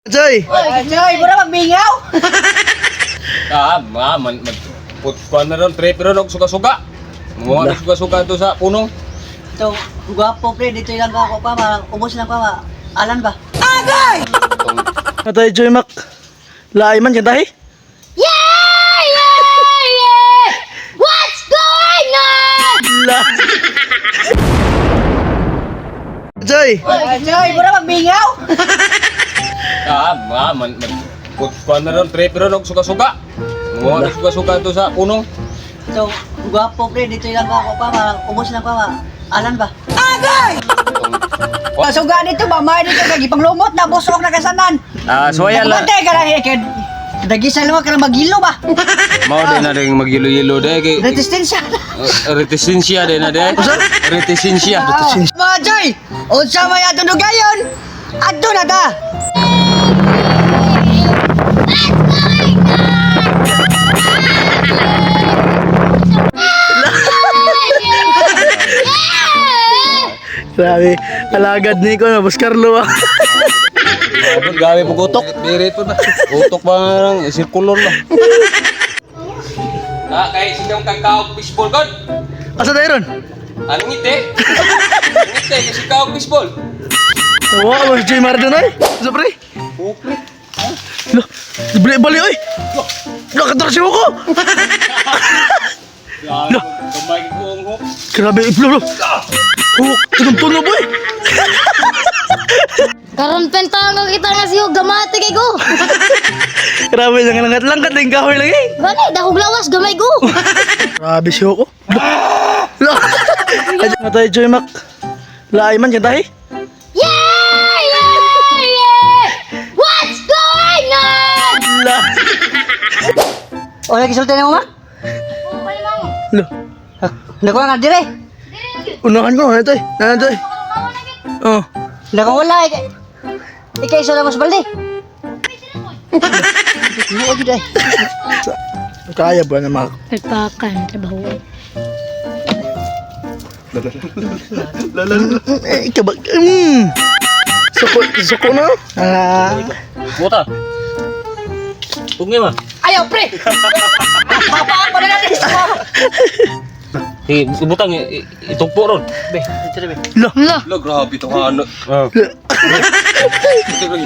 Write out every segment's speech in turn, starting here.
Joy! Joy, mura magbingaw. Kuan na ron, trip ron og suga-suga. Mga suga-suga to sa puno. Ito, gwapo pre, dito lang ako pa, ubos lang pa, alan ba? Atay Joy Mac. Laay man kantahi. Yeah! Yeah! Yeah! What's going on? La. Joy! Joy, mura magbingaw. Kuan na ron, trip ron og suga-suga. Mga suga-suga to sa puno. Ito, gwapo pre, dito lang ako pa, ubos lang pa, alan ba? Suga dito ba, may dito lagi panglumot na busok na kasanan. Suwaya la. Pagpantay ka lang, kaya dagisan naman ka lang magilo ba? Mao din na ring magilo-yelo de kay Resistensya. retisensya din na de. Retisensya. Mga Joy, unsa may ato dugayon? Ato na ta. Grabe, alagad ni ko na Boss Carlo. Gawe mo utok. Birit pa ba? Utok ba lang circular lang. Kay sidang kakao baseball god. Asa tayo ron? Ano ngite? Ngite kasi kakao baseball. Wow, Boss Joy Mardonoy. Sa pre. Upre. Lo, bali oy. Lo katorsi mo ko. Lo, kamay ko ang hook. Grabe, lo. Oh, tunong-tunog boy. Karon pentang kita nga siyo gamate kay go. Grabe, lang langkat-langkat din kahoy lagi. Gani dahog lawas gamay go. Grabe siya ko. Lo. Atay Joy Mac. Laay man kantahi. Yeah! Yeah! Yeah! What's going on? La. O, nagisulti na mo ma? Lo. Nakuha nga dire. Unahan ko, Toy. Toy. Oh. Nakawala eh. Ikaw isa lang mas balde. Ano ka dahil? Kaya ba na mga... Nagpakan trabaho. Ikaw ba? Suko na? Buta. Tunggu mah. Ayaw pre! Papa na natin sa Butang itugpo ron. Be, dito na be. Lo. Lah, Lo, grabe to ano.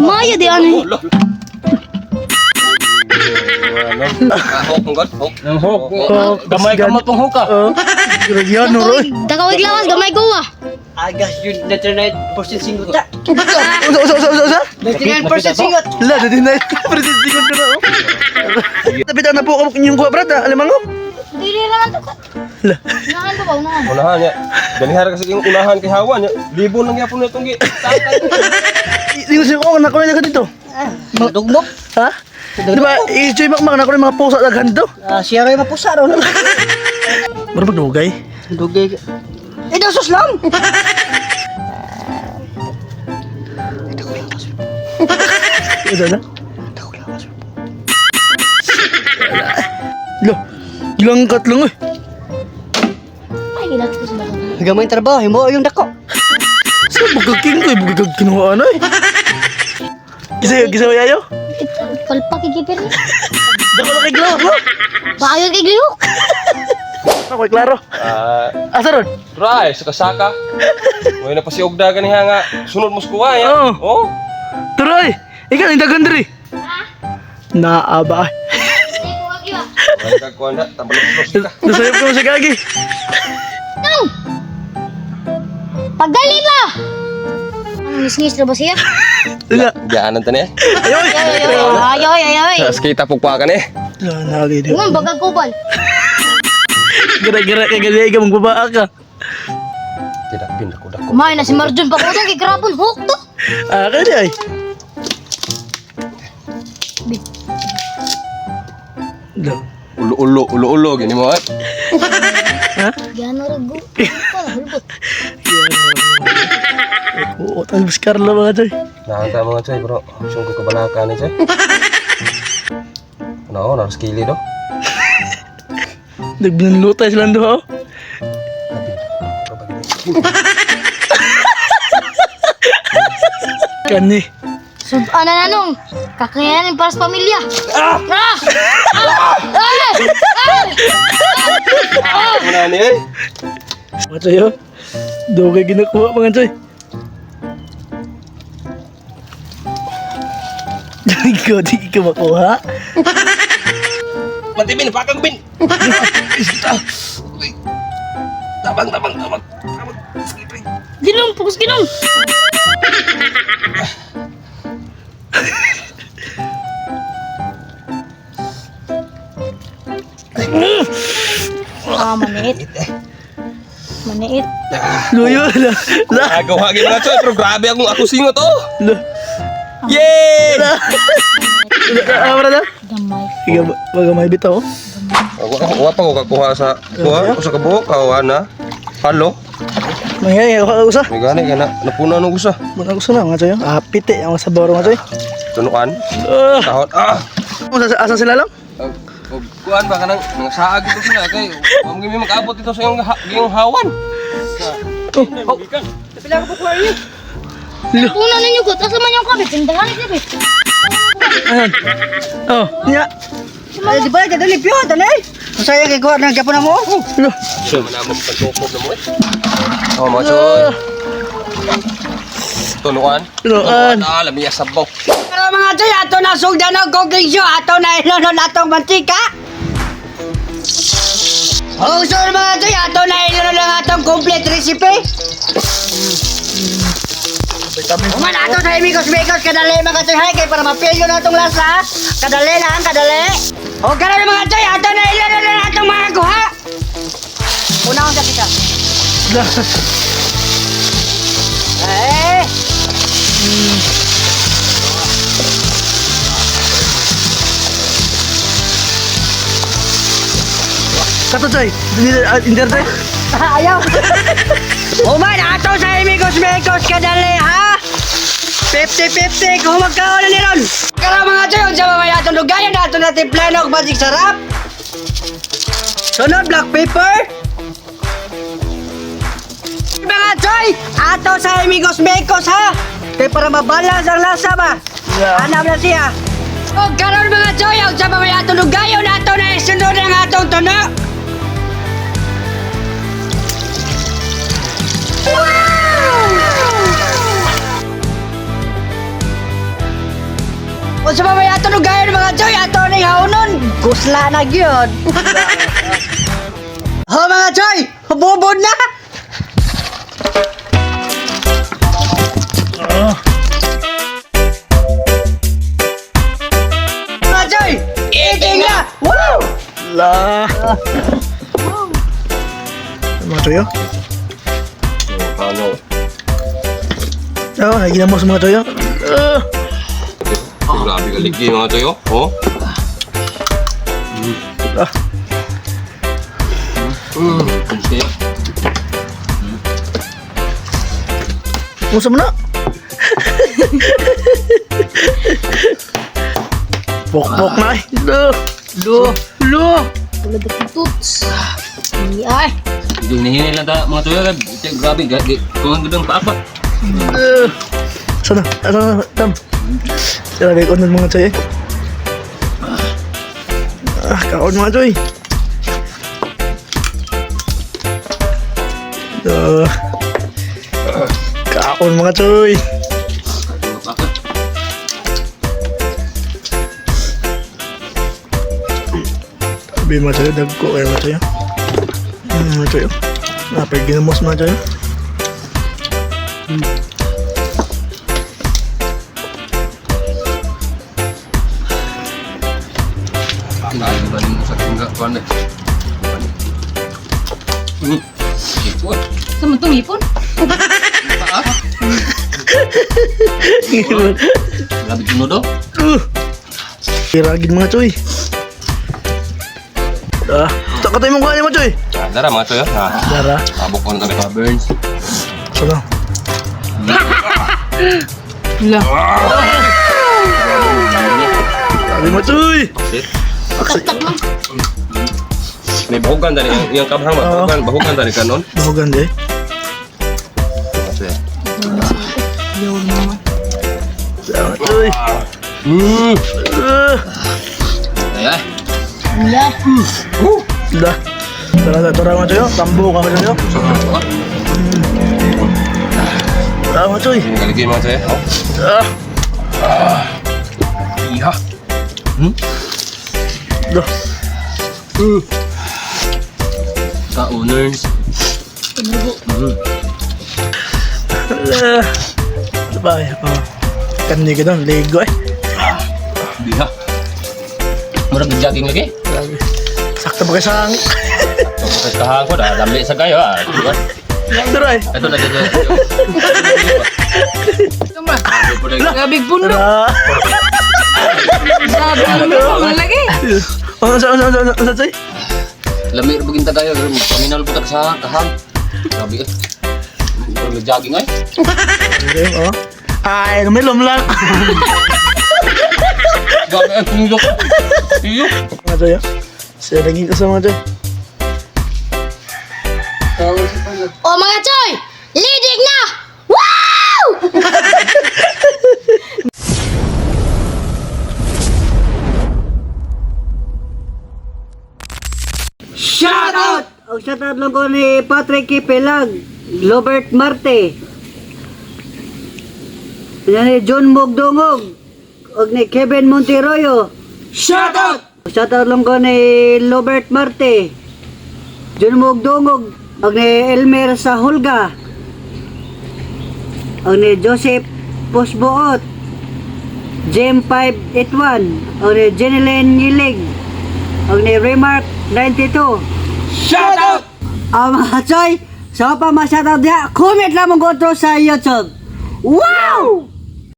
maya di ano. Hok ngod, hok. Hok. Gamay kamot pang hoka. Yan, Roy. Takawig lawas gamay go ah. Agas yun, 99% singot ta. Usa? 99% singot. La, dati na. Present singon ko na. Napitan na po ako yung kuha, brad. Alam mo? Dili lang to. La. Nahan ko ba unahan? Unahan ya. Ganihar kasi yung unahan kay Hawan ya. Libo lang yapon na itong Yung siya ko, nakuha na ka dito. Dugmok. Ha? Di ba, i-joy makmak na ko ng mga pusa daghan dito. Siya rin mapusa ron. Baru magdugay. Dugay. Sus lang. Ito na? Lo, gilangkat lang eh. Ay ilat ko sa bahaw. Gamay trabaho, mo yung dako. Sa bugagking ko eh, bugagag kinuha ano eh. Kisa yayo? Palpa kay gipir ni. Dako na kay Glo, Glo. Bayo kay gliw. Ako, klaro. Asa ron? Try, saka-saka. May na pa si Ogda ganiha nga sunod mo skuha ya. Oo. Oh. Turoy, ikaw yung dagan diri. Naaba. Ay kagkuan da, tambalok-los ka. Nasayap ko sa gagi. Nang. Pagdali ba? Ang nisnis na ba siya? Wala. Dianan tani. Ayoy! Ayoy, ayoy. Sa kita pugpakan eh. Wala, nalagi din. Ngun bagag kubal. Gara-gara kay gali ka magbabaa ka. Tidak pindah ko dako. Kumain na si Marjon pa ko kay grabon hook to. Kaya ay. Lo. Ulo gini mo at. Ha? Gano rago. Hulbot. Oo, tayo Boss Carlo mga choy. Nakaka mga choy bro. Sungko kabalaka ni choy. Ano, naros kili do. Nagbinanlutay silang duha oh. Kani. Sudan na nanong. Kakayanin para sa pamilya. Ah! Ano ni eh? Mga Choy, oh. Dugay ginakuha mga Choy. Di ka makuha. Mantipin, pakang bin. Tabang. Ginong, fokus ginong. Maniit. Maniit. Luyo na. Agaw hagi mga Choy, pero grabe ako singot oh. Lo. Yay! Amra na. Damay. Ikaw baga may bitaw. Wa pa ko kakuha sa sa kabuok kawana. Halo. May ako usa. May gani kana napuna nung usa. Muna gusto na mga Choy. Piti ang sabor mga Choy. Tunuan. Kahot. Asa sila lang? Kuan ba kanang saag ito sila kay mami mag-abot ito sa iyong hawan. Puna ninyo ko. Asa man yung kabit. Tindahan ni kabit. Ayan. Oh, niya. Ay, di ba? Kadali, piyo, tanay. Masaya kay kuha ng Japon na mo. Lo. So manamog pagtukod na mo eh. Oh, mga Choy. Tunuan. Tunuan. Lamiya sabaw. Pero mga Choy, ato na sugdan ng cooking show. Ato na ilonon atong mantika. O, so mga Choy, ato na ilonon lang atong complete recipe. Uman ato sa imikos-mikos, kadali mga Choy, hay, kay para mapilyo na itong lasa. Kadali lang, kadali. O, kadali mga Choy, ato na ilonon lang atong mga kuha. Una akong sakita. Eh, Kato Choy. Inter Choy. ayaw. Uman, ato sa imikos-mikos, kadali ha. 50-50 kung magkaon na niron. Kaya mga Choy, sa mga atong lugayan, ato natin plano kung basig sarap. Sunod, black pepper. Mga Choy, ato sa imikos-mikos ha. Kaya para mabalance ang lasa ba? Yeah. Hanap na siya. O karon mga Choy, ang sa mga atong lugayon, ato na isunod ang atong tuno. O sa mga atong lugayon mga Choy, ato na haunon. Kusla na gyud. Ho mga Choy, bubod na. Mga Choy, eating na. Woo! La. Mga Choy, oh. Ano? Oh, lagi na mo sa mga Choy, oh. Grabe ka ligi mga Choy oh. Oh. Ah. Okay. Musa mo na. Pok-pok na eh. Lo. Tulad ng tuts. Ay. Hindi hinihingi lang ta mga Choy kan. Grabe kung ang gudang paapa. Sana. Tam. Grabe ko nun mga Choy eh. Kaon mga Choy. Kaon mga Choy. Sabi mga Choy, dagko kayo mga Choy. Mga Choy. Napay ginamos mga Choy. Nalo ba mo sa tungga kuan eh. Ito. Sama itong ipon. Grabe tinodo. Kiragin mga Choy. Tak katay mong kuhanin mo Choy. Dara mga Choy ha. Dara. Abok ko na tayo burns. Sana. Sabi mo Choy. May bahugan tadi yang kabhang bahugan tadi kanon. Bahugan deh. Choy. Ay. Iya. Dah. Tara mga Choy. Tambo ka mga Choy. Tara mga Choy. Galigay mga saya. Iya. Dah. Ka-owner. Sabay. Kandi ka doon. Lego eh. Iya. Murag jogging lagi. Grabe. Sakto ba kayo sa hangin? Tapos kahang ko dah lambi sa kayo ah. Diba? Tara eh. Ito na dito. Grabe bundok. Tara. Grabe bundok lagi. Ano Choy? Lambi ra bugin ta kayo, paminaw putak sa kahang. Sabi eh. Murag jogging ay. Okay, oh. Ay, lumilom lang. Gabi ang tumulok. Iyo. Mga Choy, ah. Saya lagi ko sa mga Choy. Oh mga Choy! Lidig na! Wow! Shout out! O shout out lang ko ni Patrick Kipelag, Robert Marte, yan ni John Mogdongog, o ni Kevin Monteroyo. Shout out! Shout out lang ko ni Robert Marte, John Mogdongog, o ni Elmer Sahulga, o ni Joseph Posboot, Jem 581, o ni Jeneline Nilig, o ni Remark 92. Shout out! Mga Choy, so pa ma-shoutout niya, comment lang mong go to sa YouTube. Wow!